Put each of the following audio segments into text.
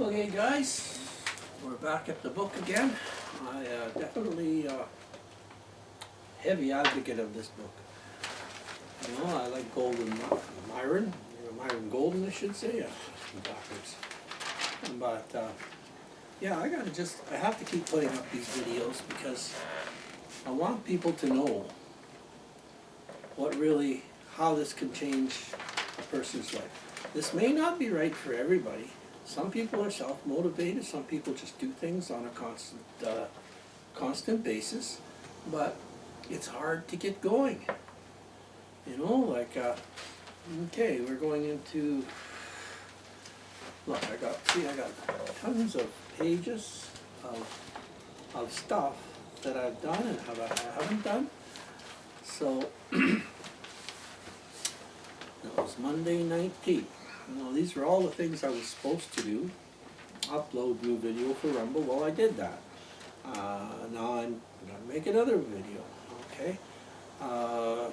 Okay guys, we're back at the book again. I definitely heavy advocate of this book. You know, I like Golden, Myron Golden I should say, backwards. But yeah, I have to keep putting up these videos because I want people to know how this can change a person's life. This may not be right for everybody. Some people are self-motivated, some people just do things on a constant basis, but it's hard to get going. You know, like, okay, we're going into, look, I got tons of pages of stuff that I've done and I haven't done. So, it was Monday 19th. You know, these are all the things I was supposed to do. Upload new video for Rumble. Well, I did that. Now I'm going to make another video. Okay.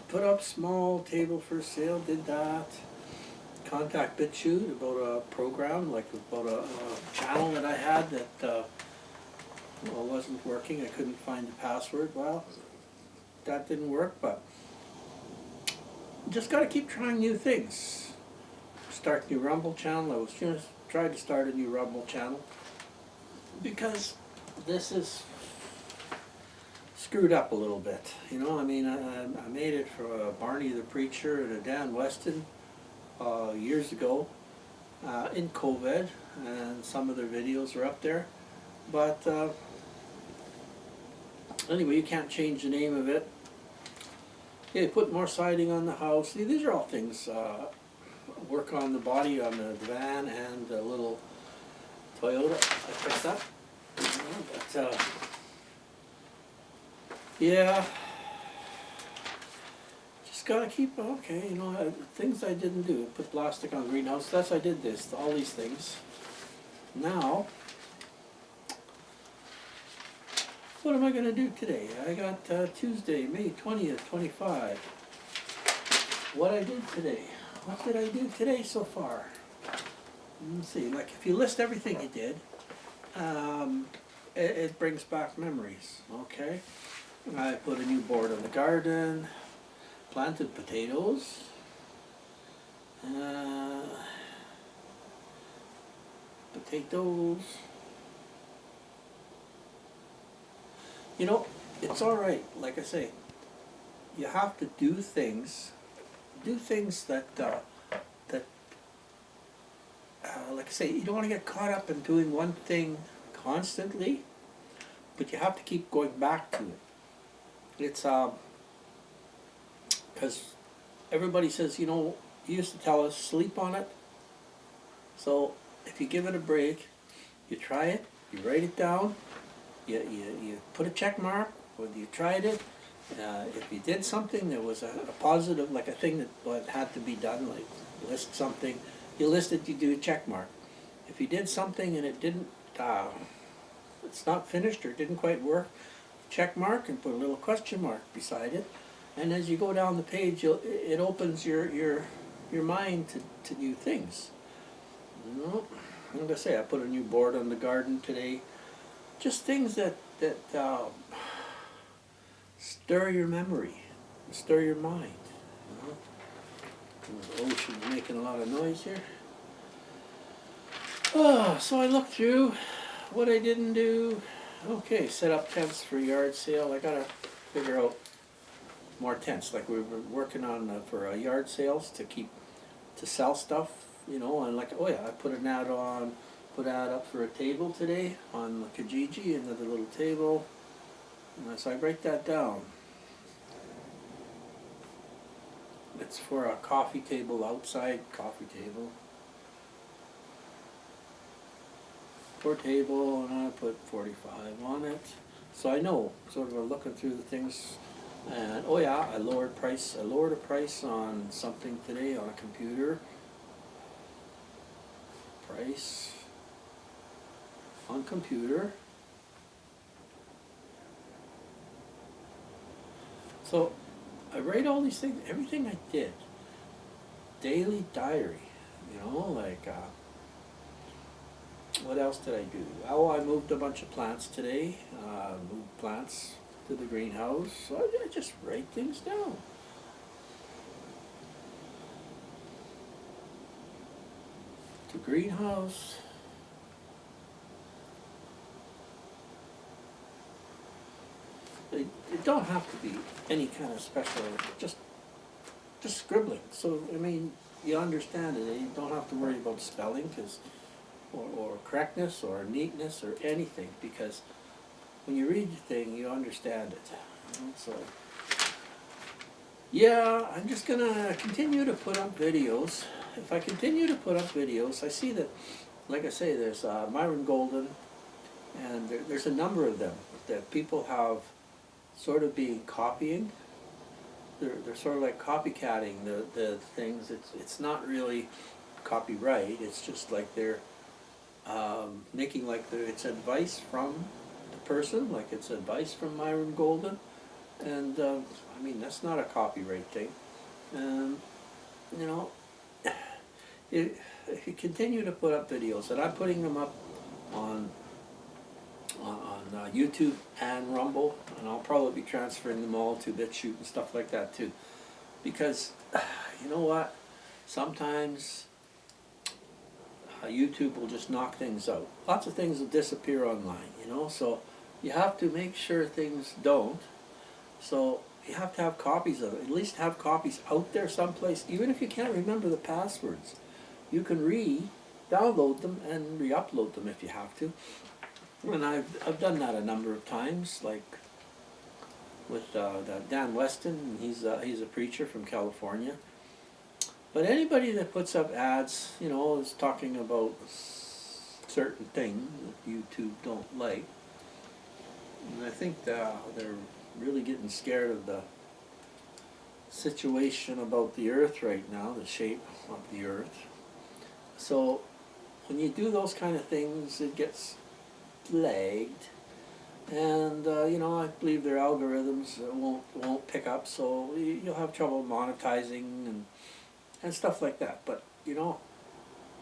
Put up small table for sale. Did that. Contact BitChute about a program, like about a channel that I had that wasn't working. I couldn't find the password. Well, that didn't work, but just got to keep trying new things. Start new Rumble channel. I was going to try to start a new Rumble channel because this is screwed up a little bit. You know, I mean, I made it for Barney the Preacher and a Dan Weston years ago in COVID, and some of their videos are up there. But anyway, you can't change the name of it. Yeah, put more siding on the house. See, these are all things. Work on the body on the van and the little Toyota I picked up. But yeah, just gotta keep, okay, you know, things I didn't do. Put plastic on greenhouse. I did this, all these things. Now, what am I gonna do today? I got Tuesday, May 20th, 25. What I did today. What did I do today so far? Let's see, like if you list everything you did, it brings back memories, okay? I put a new board on the garden, planted potatoes, You know, it's alright, like I say, you have to do things that, like I say, you don't want to get caught up in doing one thing constantly, but you have to keep going back to it. It's, because everybody says, you know, you used to tell us, sleep on it. So if you give it a break, you try it, you write it down, you put a check mark, whether you tried it. If you did something, there was a positive, like a thing that had to be done, like list something, you list it, you do a check mark. If you did something and it didn't, it's not finished or didn't quite work, check mark and put a little question mark beside it. And as you go down the page, it opens your mind to new things. You know, like I say, I put a new board on the garden today. Just things that stir your memory, stir your mind. You know? The ocean's making a lot of noise here. So I looked through what I didn't do. Okay, set up tents for yard sale. I gotta figure out more tents. Like we were working on for yard sales to sell stuff. You know, and like, oh yeah, I put an ad up for a table today on Kijiji, another little table. So I write that down. It's for a coffee table, outside coffee table. For table, and I put 45 on it. So I know, sort of looking through the things, and oh yeah, I lowered a price on something today on a computer. Price on computer. So I write all these things, everything I did. Daily diary, you know, like What else did I do? Oh, I moved a bunch of plants today. Moved plants to the greenhouse. So I just write things down. To greenhouse. It don't have to be any kind of special, just scribbling. So, I mean, you understand it. You don't have to worry about spelling or correctness or neatness or anything, because when you read the thing, you understand it. So, yeah, I'm just gonna continue to put up videos. If I continue to put up videos, I see that, like I say, there's Myron Golden, and there's a number of them that people have sort of been copying. They're sort of like copycatting the things. It's not really copyright. It's just like they're making like it's advice from the person, like it's advice from Myron Golden, and I mean, that's not a copyright thing. You know, if you continue to put up videos, and I'm putting them up on YouTube and Rumble, and I'll probably be transferring them all to BitChute and stuff like that too, because you know what, sometimes YouTube will just knock things out. Lots of things will disappear online, you know, so you have to make sure things don't. So you have to have copies of it, at least have copies out there someplace. Even if you can't remember the passwords, you can re-download them and re-upload them if you have to. And I've done that a number of times, like with Dan Weston. He's a preacher from California. But anybody that puts up ads, you know, is talking about certain things that YouTube don't like. And I think they're really getting scared of the situation about the earth right now, the shape of the earth. So when you do those kind of things, it gets flagged. And you know, I believe their algorithms won't pick up, so you'll have trouble monetizing and stuff like that. But you know,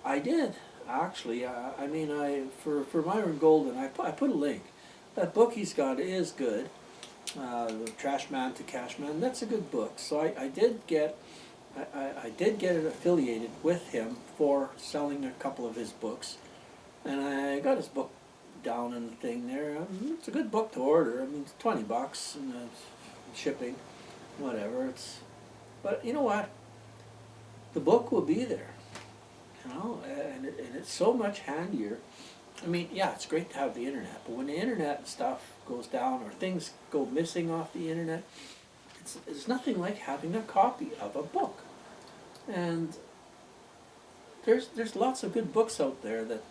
I did actually. I mean, for Myron Golden, I put a link. That book he's got is good. Trash Man to Cash Man. That's a good book. So I did get it affiliated with him for selling a couple of his books, and I got his book down in the thing there. It's a good book to order. I mean, it's $20 and shipping, whatever. But you know what? The book will be there, you know, and it's so much handier. I mean, yeah, it's great to have the internet, but when the internet stuff goes down or things go missing off the internet, it's nothing like having a copy of a book. And there's lots of good books out there that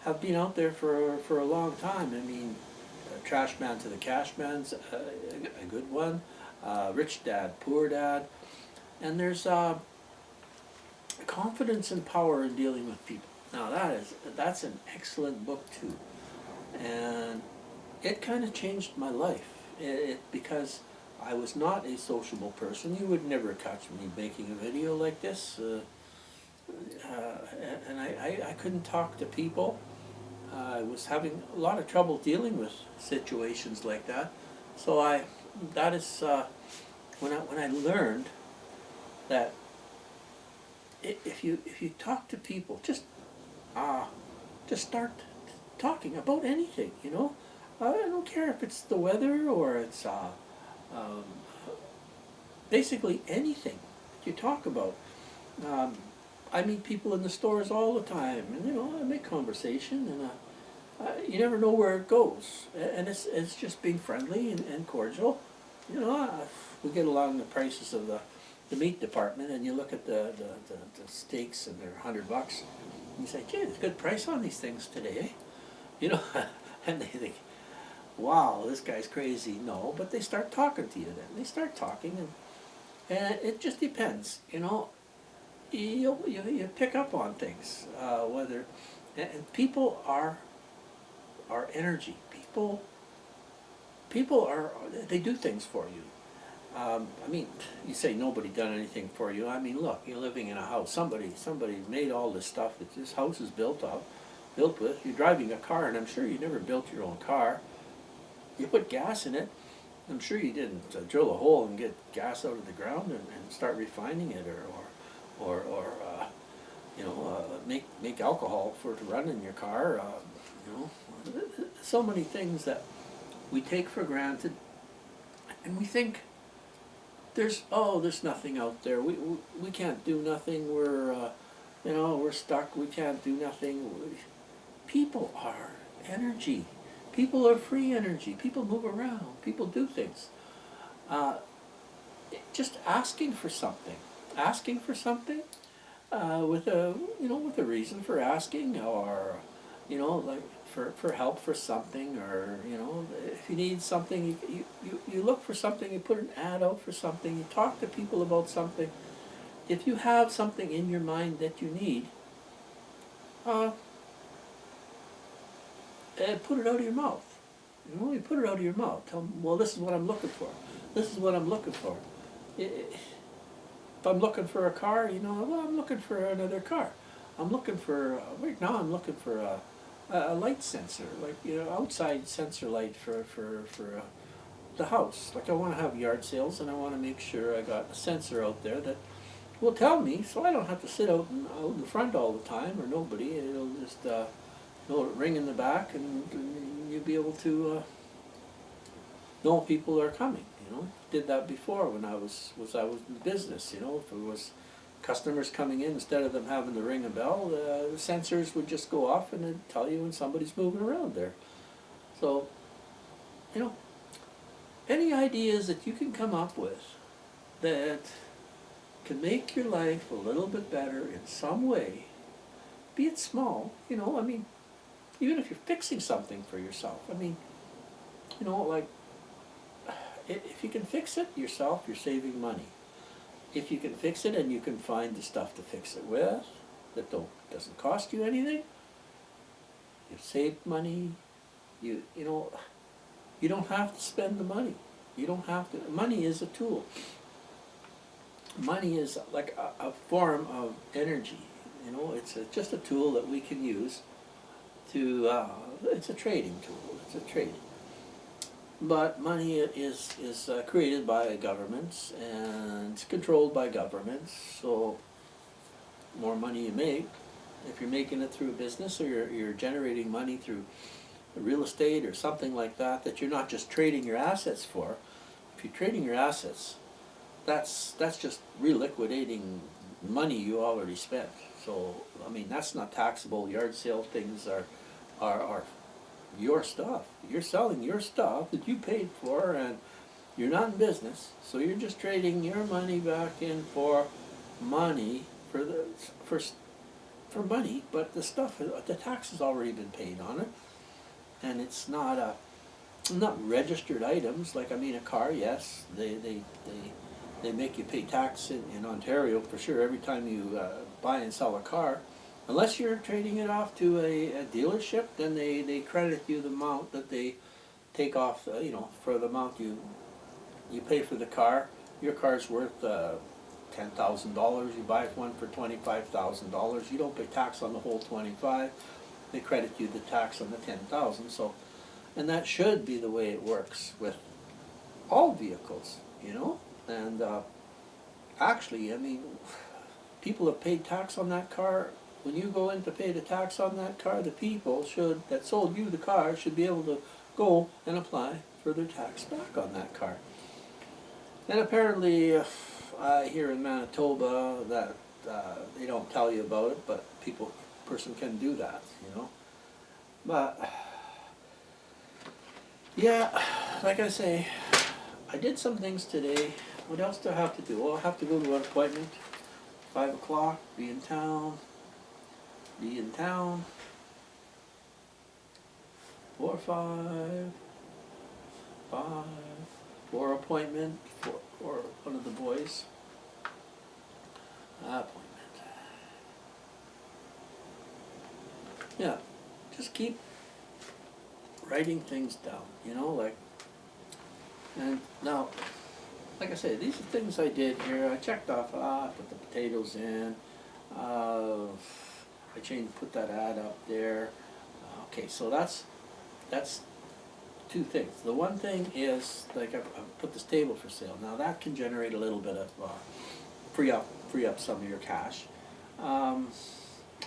have been out there for a long time. I mean, Trash Man to the Cash Man's a good one. Rich Dad, Poor Dad, and there's Confidence and Power in Dealing with People. Now that's an excellent book too, and it kind of changed my life. Because I was not a sociable person. You would never catch me making a video like this, and I couldn't talk to people. I was having a lot of trouble dealing with situations like that. So that is when I learned that if you talk to people, just start talking about anything, you know. I don't care if it's the weather or it's basically anything that you talk about. I meet people in the stores all the time, and you know, I make conversation, and you never know where it goes. And it's just being friendly and cordial. You know, we get along the prices of the meat department, and you look at the steaks, and they're $100. And you say, gee, there's a good price on these things today. You know, and they think, wow, this guy's crazy. No, but they start talking to you then. They start talking, and it just depends, you know. You pick up on things, whether, and people are energy. People are, they do things for you. I mean, you say nobody done anything for you. I mean, look, you're living in a house. Somebody made all this stuff that this house is built of, built with. You're driving a car, and I'm sure you never built your own car. You put gas in it. I'm sure you didn't drill a hole and get gas out of the ground and start refining it, or make alcohol for it to run in your car. So many things that we take for granted, and we think there's nothing out there. We can't do nothing. We're stuck. We can't do nothing. People are energy. People are free energy. People move around. People do things. Just asking for something, with a reason for asking, or like for help for something, or if you need something, you look for something. You put an ad out for something. You talk to people about something. If you have something in your mind that you need, put it out of your mouth. You put it out of your mouth. Tell them, well, this is what I'm looking for. This is what I'm looking for. If I'm looking for a car, well, I'm looking for another car. I'm looking for, right now I'm looking for a light sensor, like, outside sensor light for the house. Like, I want to have yard sales, and I want to make sure I got a sensor out there that will tell me, so I don't have to sit out in front all the time, or nobody. It'll just ring in the back, and you'll be able to know people are coming. Did that before when I was in business. If there was customers coming in, instead of them having to ring a bell, the sensors would just go off and it'd tell you when somebody's moving around there. So, any ideas that you can come up with that can make your life a little bit better in some way, be it small, even if you're fixing something for yourself. Like, if you can fix it yourself, you're saving money. If you can fix it and you can find the stuff to fix it with that doesn't cost you anything, you've saved money. You don't have to spend the money. You don't have to. Money is a tool. Money is like a form of energy. It's just a tool that we can use to. It's a trading tool. It's a trade. But money is created by governments and it's controlled by governments. So, more money you make, if you're making it through a business, or you're generating money through real estate or something like that you're not just trading your assets for. If you're trading your assets, that's just reliquidating money you already spent. So, that's not taxable. Yard sale things are your stuff. You're selling your stuff that you paid for, and you're not in business, so you're just trading your money back in for money, for money, but the tax has already been paid on it, and it's not registered items. Like, a car, yes, they make you pay tax in Ontario for sure every time you buy and sell a car. Unless you're trading it off to a dealership, then they credit you the amount that they take off, for the amount you pay for the car. Your car's worth $10,000. You buy one for $25,000. You don't pay tax on the whole 25. They credit you the tax on the 10,000. So, and that should be the way it works with all vehicles, And actually, people have paid tax on that car. When you go in to pay the tax on that car, the people that sold you the car should be able to go and apply for their tax back on that car. And apparently, here in Manitoba, that they don't tell you about it, but person can do that, But yeah, like I say, I did some things today. What else do I have to do? Well, I have to go to an appointment. 5 o'clock. Be in town. 4 or 5, for appointment for one of the boys. Appointment. Yeah, just keep writing things down, and now, like I say, these are things I did here. I checked off, I put the potatoes in, I put that ad up there. Okay, so that's two things. The one thing is, like, I've put this table for sale. Now that can generate a little bit of, free up some of your cash. Um,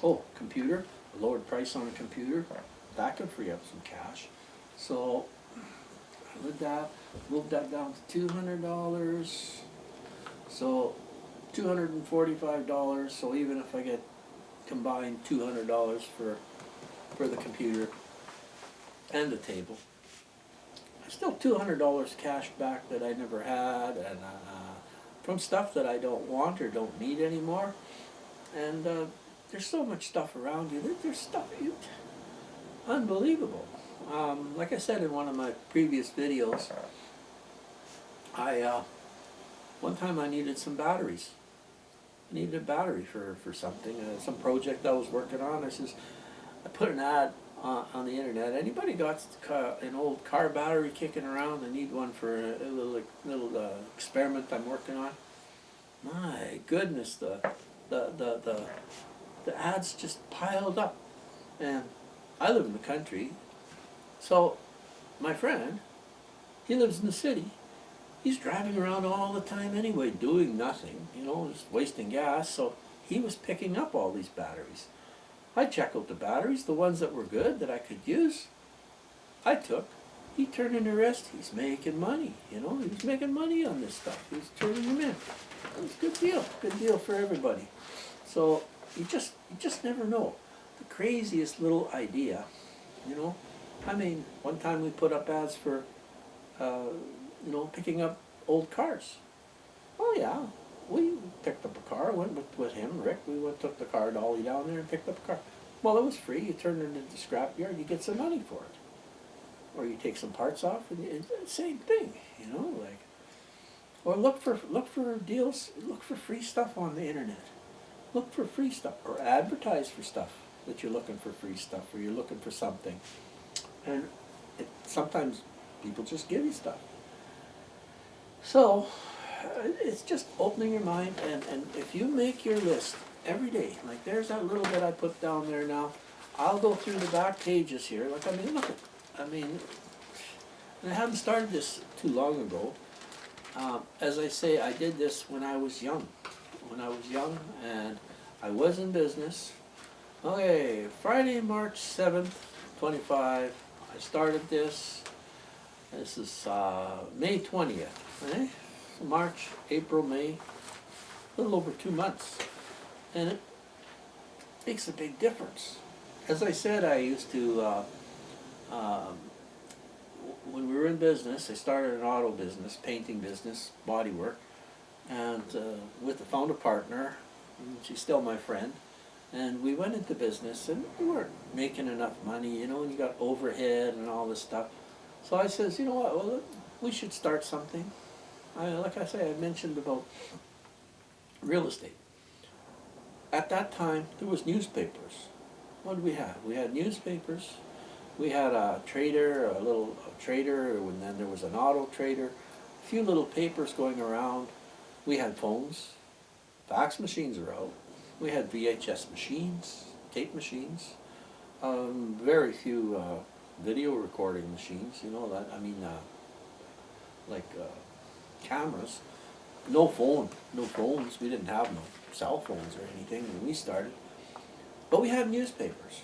oh, computer, lowered price on a computer, that can free up some cash. So, with that, moved that down to $200. So, $245. So even if I get combined $200 for the computer and the table, still $200 cash back that I never had, and from stuff that I don't want or don't need anymore. And there's so much stuff around you. There's stuff, unbelievable. Like I said in one of my previous videos, one time I needed some batteries. I needed a battery for something, some project I was working on. I put an ad on the internet. Anybody got an old car battery kicking around? I need one for a little experiment I'm working on. My goodness, the ads just piled up, and I live in the country, so my friend, he lives in the city. He's driving around all the time anyway, doing nothing, just wasting gas. So he was picking up all these batteries. I checked out the batteries, the ones that were good, that I could use, I took. He turned in the rest. He's making money, He's making money on this stuff. He's turning them in. It was a good deal for everybody. So you just never know. The craziest little idea, I mean, one time we put up ads for, picking up old cars. Oh yeah, we picked up a car, went with him, Rick, took the car dolly down there and picked up a car. Well, it was free. You turn it into the scrapyard, you get some money for it. Or you take some parts off, and it's the same thing, like. Or look for deals, look for free stuff on the internet. Look for free stuff, or advertise for stuff that you're looking for free stuff, or you're looking for something. And sometimes people just give you stuff. So, it's just opening your mind, and if you make your list every day, like there's that little bit I put down there now, I'll go through the back pages here, look, and I haven't started this too long ago. As I say, I did this when I was young. And I was in business. Okay, Friday, March 7th, 25, I started this. This is May 20th, eh? March, April, May, a little over 2 months. And it makes a big difference. As I said, I used to, when we were in business, I started an auto business, painting business, body work, and found a partner, and she's still my friend, and we went into business, and we weren't making enough money, and you got overhead and all this stuff. So I says, you know what, well, we should start something. Like I say, I mentioned about real estate. At that time, there was newspapers. What did we have? We had newspapers. We had a trader, and then there was an auto trader, a few little papers going around. We had phones, fax machines are out. We had VHS machines, tape machines, very few video recording machines, cameras. No phones, we didn't have no cell phones or anything when we started. But we had newspapers.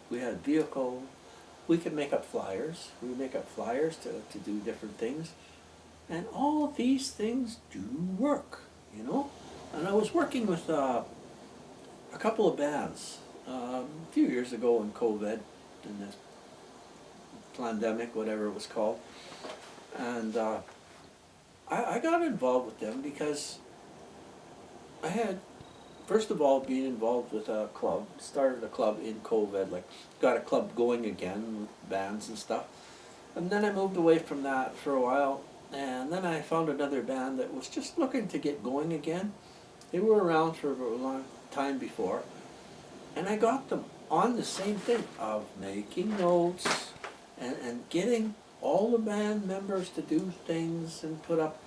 We had vehicle. We could make up flyers. We would make up flyers to do different things. And all of these things do work, And I was working with a couple of bands a few years ago in COVID, in this pandemic, whatever it was called. And I got involved with them because I had, first of all, being involved with a club, started a club in COVID, got a club going again with bands and stuff. And then I moved away from that for a while, and then I found another band that was just looking to get going again. They were around for a long time before, and I got them on the same thing of making notes and getting all the band members to do things and put up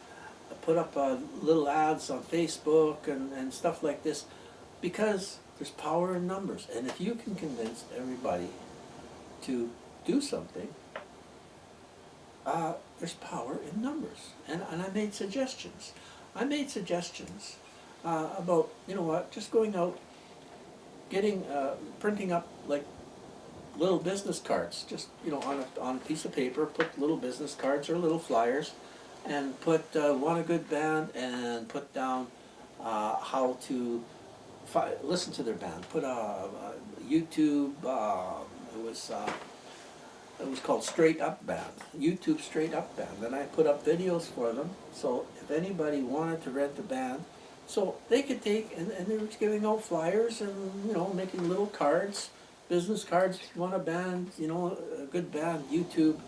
little ads on Facebook and stuff like this, because There's power in numbers. And if you can convince everybody to do something, there's power in numbers. And I made suggestions. I made suggestions about, you know what, just going out, getting, printing up like little business cards, just, you know, on a piece of paper, put little business cards or little flyers, and put want a good band, and put down how to listen to their band. Put YouTube. It was called Straight Up Band, YouTube Straight Up Band, and I put up videos for them. So if anybody wanted to rent a band, so they could take, and they were giving out flyers and, you know, making little cards, business cards. If you want a band, you know, a good band, YouTube,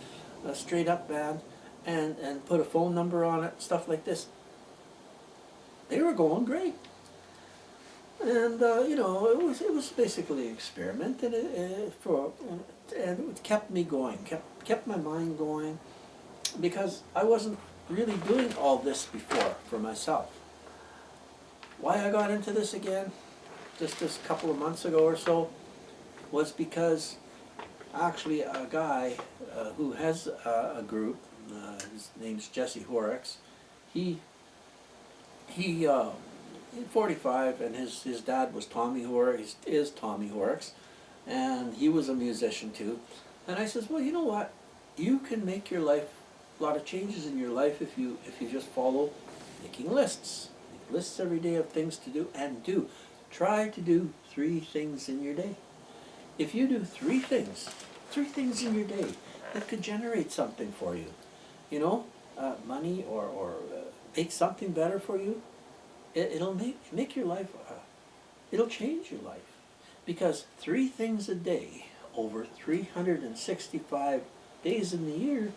a Straight Up Band, and put a phone number on it, stuff like this. They were going great. And you know, it was basically an experiment, and it kept me going, kept my mind going, because I wasn't really doing all this before for myself. Why I got into this again, just a couple of months ago or so, was because actually a guy who has a group, his name's Jesse Horrocks, he 45, and his dad was Tommy Horrocks, is Tommy Horrocks, and he was a musician too. And I says, well, you know what? You can make your life, a lot of changes in your life if you just follow making lists. Make lists every day of things to do, and do. Try to do 3 things in your day. If you do 3 things in your day that could generate something for you, you know, money or make something better for you, it'll make your life, it'll change your life. Because 3 things a day over 365 days in the year,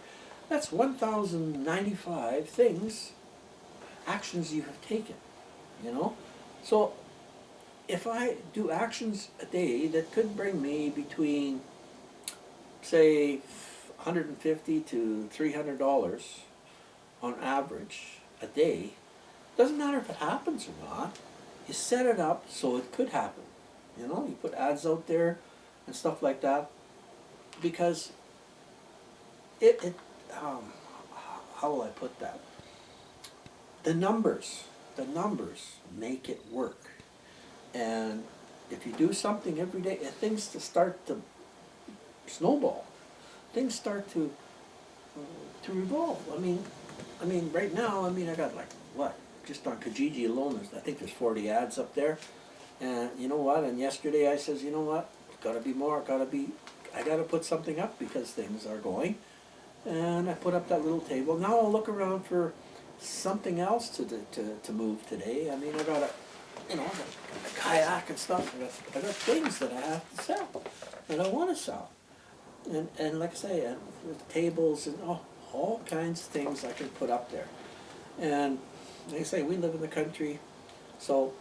that's 1,095 things, actions you have taken, you know? So if I do actions a day that could bring me between, say, $150 to $300 on average a day, doesn't matter if it happens or not, you set it up so it could happen. You know, you put ads out there and stuff like that, because how will I put that? The numbers make it work. And if you do something every day, things start to snowball. Things start to revolve. I mean, right now, I got like, what? Just on Kijiji alone, I think there's 40 ads up there. And you know what? And yesterday I says, you know what? Gotta be more. I gotta put something up because things are going. And I put up that little table. Now I'll look around for something else to move today. I mean, I got a kayak and stuff. I got things that I have to sell, that I want to sell. And like I say, and tables and all kinds of things I can put up there. And like I say, we live in the country, so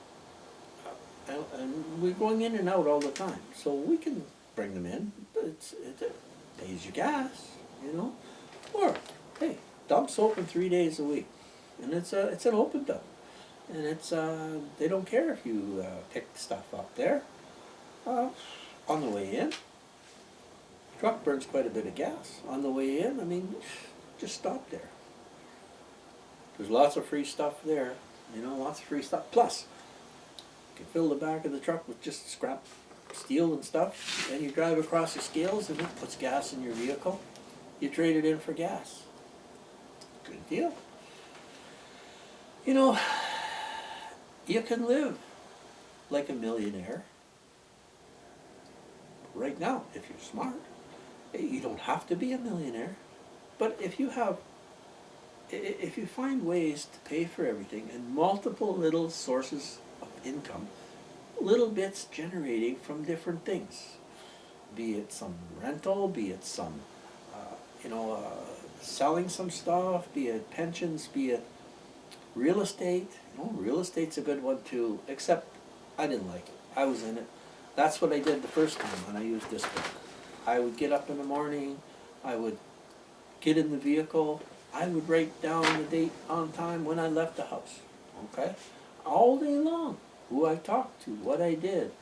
and we're going in and out all the time. So we can bring them in, but it pays your gas, you know. Or hey, dump's open 3 days a week, and it's an open dump, and it's they don't care if you pick stuff up there. On the way in, truck burns quite a bit of gas. On the way in, I mean, just stop there. There's lots of free stuff there, you know, lots of free stuff. Plus, you can fill the back of the truck with just scrap steel and stuff, and you drive across the scales and it puts gas in your vehicle. You trade it in for gas. Good deal. You know, you can live like a millionaire right now if you're smart. You don't have to be a millionaire, but if you find ways to pay for everything and multiple little sources of income, little bits generating from different things, be it some rental, be it some, selling some stuff, be it pensions, be it real estate. You know, real estate's a good one too, except I didn't like it. I was in it. That's what I did the first time when I used this book. I would get up in the morning, I would get in the vehicle, I would write down the date on time when I left the house, okay? All day long, who I talked to, what I did.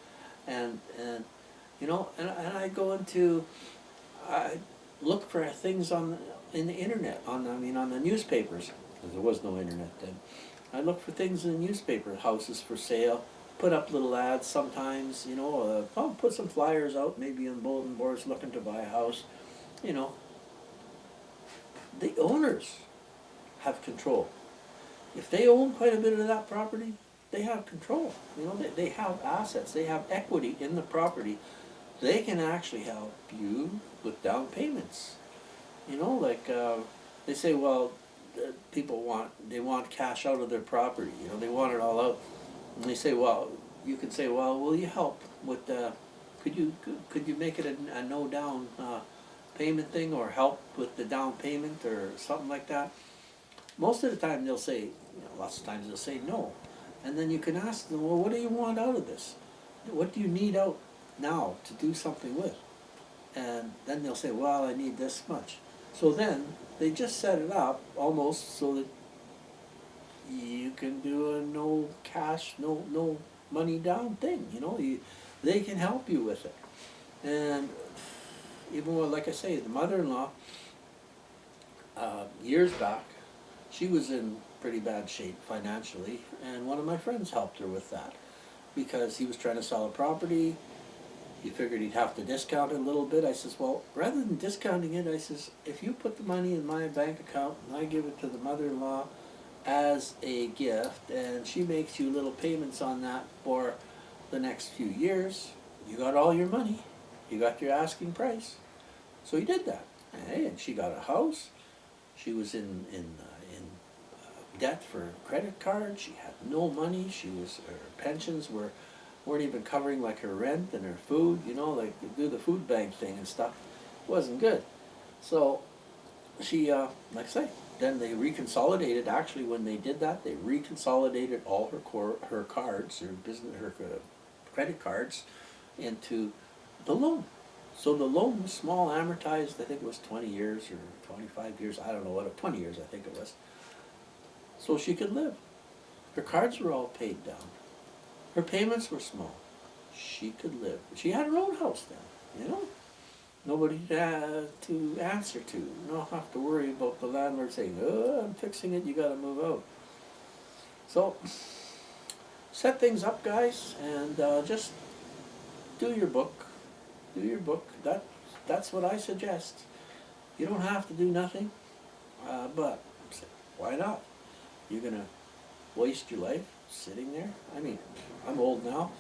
and you know, and I go into, I look for things in the internet, on the newspapers, because there was no internet then. I look for things in the newspaper, houses for sale, put up little ads sometimes, you know, I'll put some flyers out, maybe on bulletin boards, looking to buy a house, you know. The owners have control. If they own quite a bit of that property, they have control. You know, they have assets, they have equity in the property. They can actually help you with down payments. You know, like they say, well, people want cash out of their property. You know, they want it all out. And they say, well, you can say, well, will you help with could you make it a no down payment thing, or help with the down payment or something like that? Most of the time they'll say, you know, lots of times they'll say no. And then you can ask them, well, what do you want out of this? What do you need out now to do something with? And then they'll say, well, I need this much. So then they just set it up almost so that you can do a no cash, no money down thing. You know, they can help you with it. And even with, like I say, the mother-in-law, years back, she was in pretty bad shape financially, and one of my friends helped her with that because he was trying to sell a property. He figured he'd have to discount it a little bit. I says, well, rather than discounting it, I says, if you put the money in my bank account and I give it to the mother-in-law as a gift, and she makes you little payments on that for the next few years, you got all your money. You got your asking price. So he did that. And she got a house. She was in debt for credit card. She had no money. Her pensions weren't even covering like her rent and her food, you know, like they do the food bank thing and stuff. It wasn't good. So she, like I say, then they reconsolidated. Actually, when they did that, they reconsolidated all her cards, her credit cards, into the loan. So the loan was small, amortized. I think it was 20 years or 25 years. I don't know what. 20 years, I think it was. So she could live. Her cards were all paid down. Her payments were small. She could live. She had her own house then, you know. Nobody to answer to. You don't have to worry about the landlord saying, oh, I'm fixing it, you got to move out. So, set things up, guys, and just do your book. Do your book. That's what I suggest. You don't have to do nothing, but why not? You're going to waste your life sitting there? I mean, I'm old now,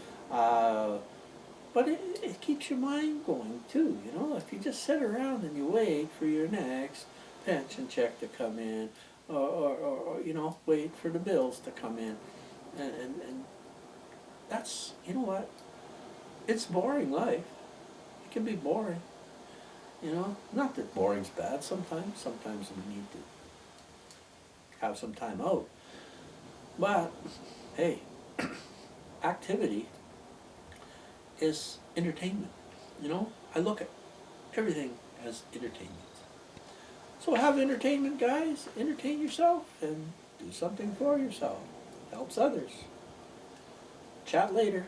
but it keeps your mind going too, you know? If you just sit around and you wait for your next pension check to come in, or you know, wait for the bills to come in, and that's, you know what? It's boring life. It can be boring, you know? Not that boring's bad sometimes. Sometimes we need to have some time out. But, hey, activity is entertainment, you know? I look at everything as entertainment. So have entertainment, guys. Entertain yourself and do something for yourself. Helps others. Chat later.